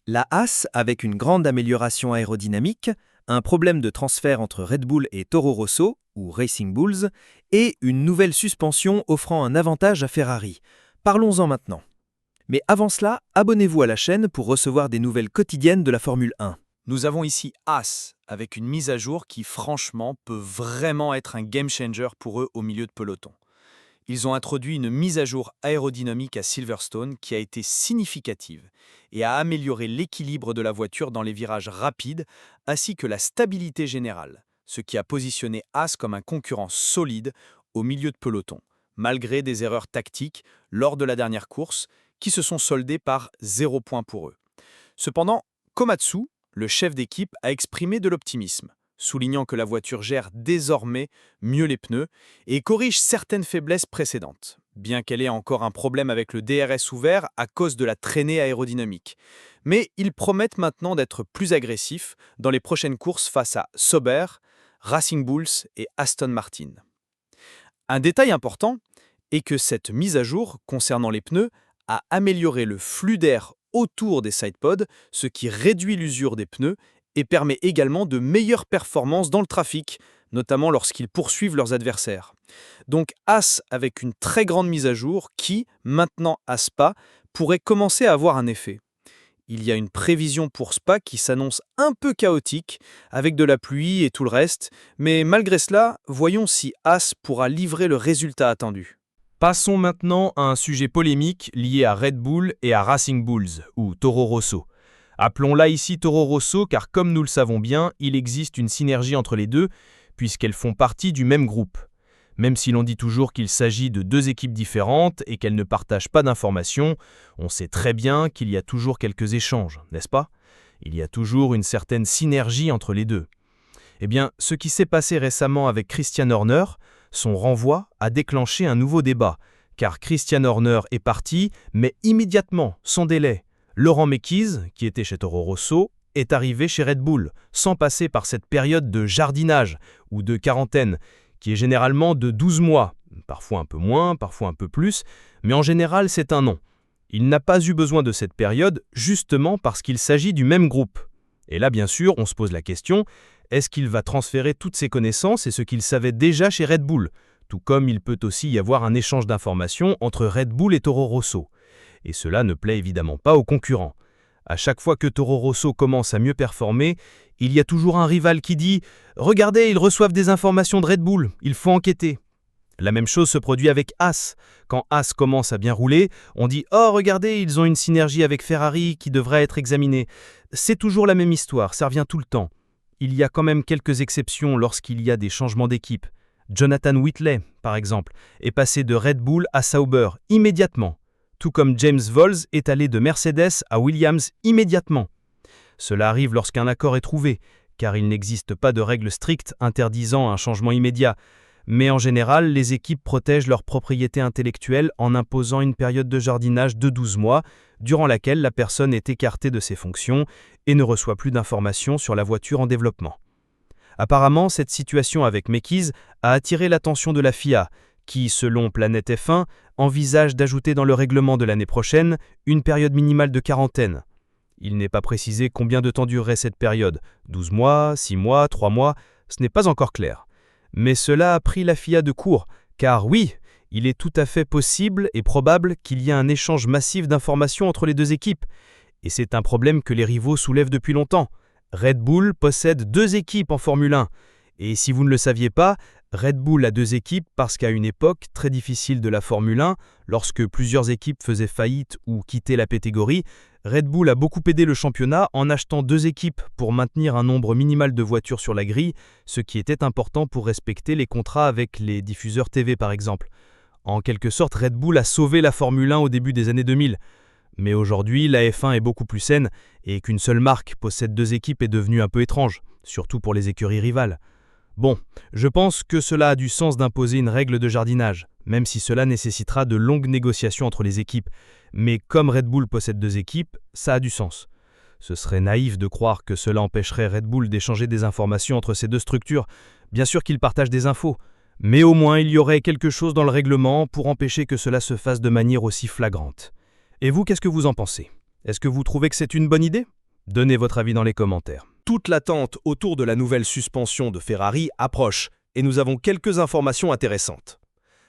La Haas, avec une grande amélioration aérodynamique, un problème de transfert entre Red Bull et Toro Rosso, ou Racing Bulls, et une nouvelle suspension offrant un avantage à Ferrari. Parlons-en maintenant. Mais avant cela, abonnez-vous à la chaîne pour recevoir des nouvelles quotidiennes de la Formule 1. Nous avons ici Haas, avec une mise à jour qui franchement peut vraiment être un game changer pour eux au milieu de peloton. Ils ont introduit une mise à jour aérodynamique à Silverstone qui a été significative et a amélioré l'équilibre de la voiture dans les virages rapides ainsi que la stabilité générale, ce qui a positionné Haas comme un concurrent solide au milieu de peloton, malgré des erreurs tactiques lors de la dernière course qui se sont soldées par 0 point pour eux. Cependant, Komatsu, le chef d'équipe, a exprimé de l'optimisme, soulignant que la voiture gère désormais mieux les pneus et corrige certaines faiblesses précédentes, bien qu'elle ait encore un problème avec le DRS ouvert à cause de la traînée aérodynamique. Mais ils promettent maintenant d'être plus agressifs dans les prochaines courses face à Sauber, Racing Bulls et Aston Martin. Un détail important est que cette mise à jour concernant les pneus a amélioré le flux d'air autour des sidepods, ce qui réduit l'usure des pneus et permet également de meilleures performances dans le trafic, notamment lorsqu'ils poursuivent leurs adversaires. Donc Haas avec une très grande mise à jour qui, maintenant à Spa, pourrait commencer à avoir un effet. Il y a une prévision pour Spa qui s'annonce un peu chaotique, avec de la pluie et tout le reste, mais malgré cela, voyons si Haas pourra livrer le résultat attendu. Passons maintenant à un sujet polémique lié à Red Bull et à Racing Bulls, ou Toro Rosso. Appelons-la ici Toro Rosso car comme nous le savons bien, il existe une synergie entre les deux, puisqu'elles font partie du même groupe. Même si l'on dit toujours qu'il s'agit de deux équipes différentes et qu'elles ne partagent pas d'informations, on sait très bien qu'il y a toujours quelques échanges, n'est-ce pas? Il y a toujours une certaine synergie entre les deux. Eh bien, ce qui s'est passé récemment avec Christian Horner, son renvoi a déclenché un nouveau débat, car Christian Horner est parti, mais immédiatement, sans délai. Laurent Mekies, qui était chez Toro Rosso, est arrivé chez Red Bull, sans passer par cette période de jardinage ou de quarantaine, qui est généralement de 12 mois, parfois un peu moins, parfois un peu plus, mais en général c'est un non. Il n'a pas eu besoin de cette période justement parce qu'il s'agit du même groupe. Et là bien sûr, on se pose la question, est-ce qu'il va transférer toutes ses connaissances et ce qu'il savait déjà chez Red Bull, tout comme il peut aussi y avoir un échange d'informations entre Red Bull et Toro Rosso. Et cela ne plaît évidemment pas aux concurrents. À chaque fois que Toro Rosso commence à mieux performer, il y a toujours un rival qui dit « Regardez, ils reçoivent des informations de Red Bull, il faut enquêter ». La même chose se produit avec Haas. Quand Haas commence à bien rouler, on dit « Oh, regardez, ils ont une synergie avec Ferrari qui devrait être examinée ». C'est toujours la même histoire, ça revient tout le temps. Il y a quand même quelques exceptions lorsqu'il y a des changements d'équipe. Jonathan Whitley, par exemple, est passé de Red Bull à Sauber immédiatement, tout comme James Vols est allé de Mercedes à Williams immédiatement. Cela arrive lorsqu'un accord est trouvé, car il n'existe pas de règle stricte interdisant un changement immédiat. Mais en général, les équipes protègent leur propriété intellectuelle en imposant une période de jardinage de 12 mois, durant laquelle la personne est écartée de ses fonctions et ne reçoit plus d'informations sur la voiture en développement. Apparemment, cette situation avec Mekies a attiré l'attention de la FIA, qui, selon Planète F1, envisage d'ajouter dans le règlement de l'année prochaine une période minimale de quarantaine. Il n'est pas précisé combien de temps durerait cette période, 12 mois, 6 mois, 3 mois, ce n'est pas encore clair. Mais cela a pris la FIA de court, car oui, il est tout à fait possible et probable qu'il y ait un échange massif d'informations entre les deux équipes. Et c'est un problème que les rivaux soulèvent depuis longtemps. Red Bull possède 2 équipes en Formule 1. Et si vous ne le saviez pas, Red Bull a 2 équipes parce qu'à une époque très difficile de la Formule 1, lorsque plusieurs équipes faisaient faillite ou quittaient la catégorie, Red Bull a beaucoup aidé le championnat en achetant 2 équipes pour maintenir un nombre minimal de voitures sur la grille, ce qui était important pour respecter les contrats avec les diffuseurs TV par exemple. En quelque sorte, Red Bull a sauvé la Formule 1 au début des années 2000. Mais aujourd'hui, la F1 est beaucoup plus saine et qu'une seule marque possède 2 équipes est devenue un peu étrange, surtout pour les écuries rivales. Bon, je pense que cela a du sens d'imposer une règle de jardinage, même si cela nécessitera de longues négociations entre les équipes. Mais comme Red Bull possède 2 équipes, ça a du sens. Ce serait naïf de croire que cela empêcherait Red Bull d'échanger des informations entre ces 2 structures. Bien sûr qu'ils partagent des infos, mais au moins il y aurait quelque chose dans le règlement pour empêcher que cela se fasse de manière aussi flagrante. Et vous, qu'est-ce que vous en pensez ? Est-ce que vous trouvez que c'est une bonne idée? Donnez votre avis dans les commentaires. Toute l'attente autour de la nouvelle suspension de Ferrari approche et nous avons quelques informations intéressantes.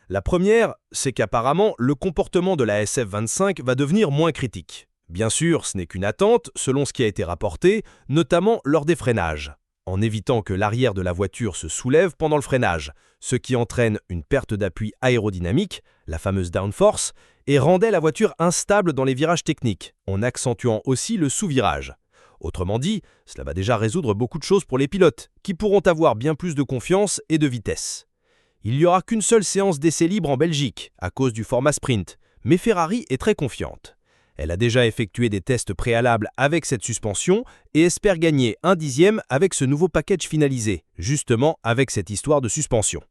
La première, c'est qu'apparemment, le comportement de la SF25 va devenir moins critique. Bien sûr, ce n'est qu'une attente, selon ce qui a été rapporté, notamment lors des freinages, en évitant que l'arrière de la voiture se soulève pendant le freinage, ce qui entraîne une perte d'appui aérodynamique, la fameuse downforce, et rendait la voiture instable dans les virages techniques, en accentuant aussi le sous-virage. Autrement dit, cela va déjà résoudre beaucoup de choses pour les pilotes, qui pourront avoir bien plus de confiance et de vitesse. Il n'y aura qu'une seule séance d'essai libre en Belgique, à cause du format sprint, mais Ferrari est très confiante. Elle a déjà effectué des tests préalables avec cette suspension et espère gagner 1/10 avec ce nouveau package finalisé, justement avec cette histoire de suspension.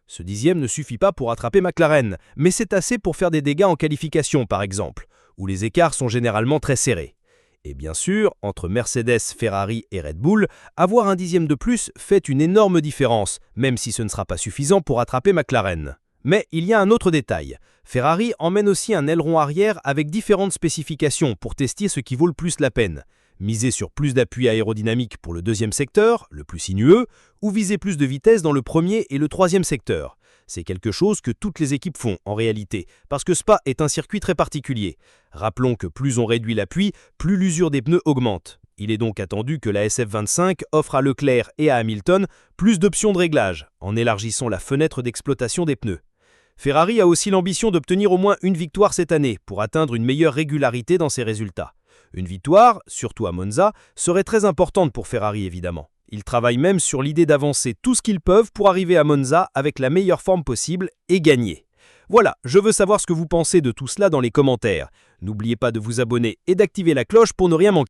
Ce 10e ne suffit pas pour attraper McLaren, mais c'est assez pour faire des dégâts en qualification par exemple, où les écarts sont généralement très serrés. Et bien sûr, entre Mercedes, Ferrari et Red Bull, avoir 1/10 de plus fait une énorme différence, même si ce ne sera pas suffisant pour attraper McLaren. Mais il y a un autre détail. Ferrari emmène aussi un aileron arrière avec différentes spécifications pour tester ce qui vaut le plus la peine. Miser sur plus d'appui aérodynamique pour le deuxième secteur, le plus sinueux, ou viser plus de vitesse dans le premier et le troisième secteur. C'est quelque chose que toutes les équipes font en réalité, parce que Spa est un circuit très particulier. Rappelons que plus on réduit l'appui, plus l'usure des pneus augmente. Il est donc attendu que la SF25 offre à Leclerc et à Hamilton plus d'options de réglage, en élargissant la fenêtre d'exploitation des pneus. Ferrari a aussi l'ambition d'obtenir au moins une victoire cette année pour atteindre une meilleure régularité dans ses résultats. Une victoire, surtout à Monza, serait très importante pour Ferrari évidemment. Ils travaillent même sur l'idée d'avancer tout ce qu'ils peuvent pour arriver à Monza avec la meilleure forme possible et gagner. Voilà, je veux savoir ce que vous pensez de tout cela dans les commentaires. N'oubliez pas de vous abonner et d'activer la cloche pour ne rien manquer.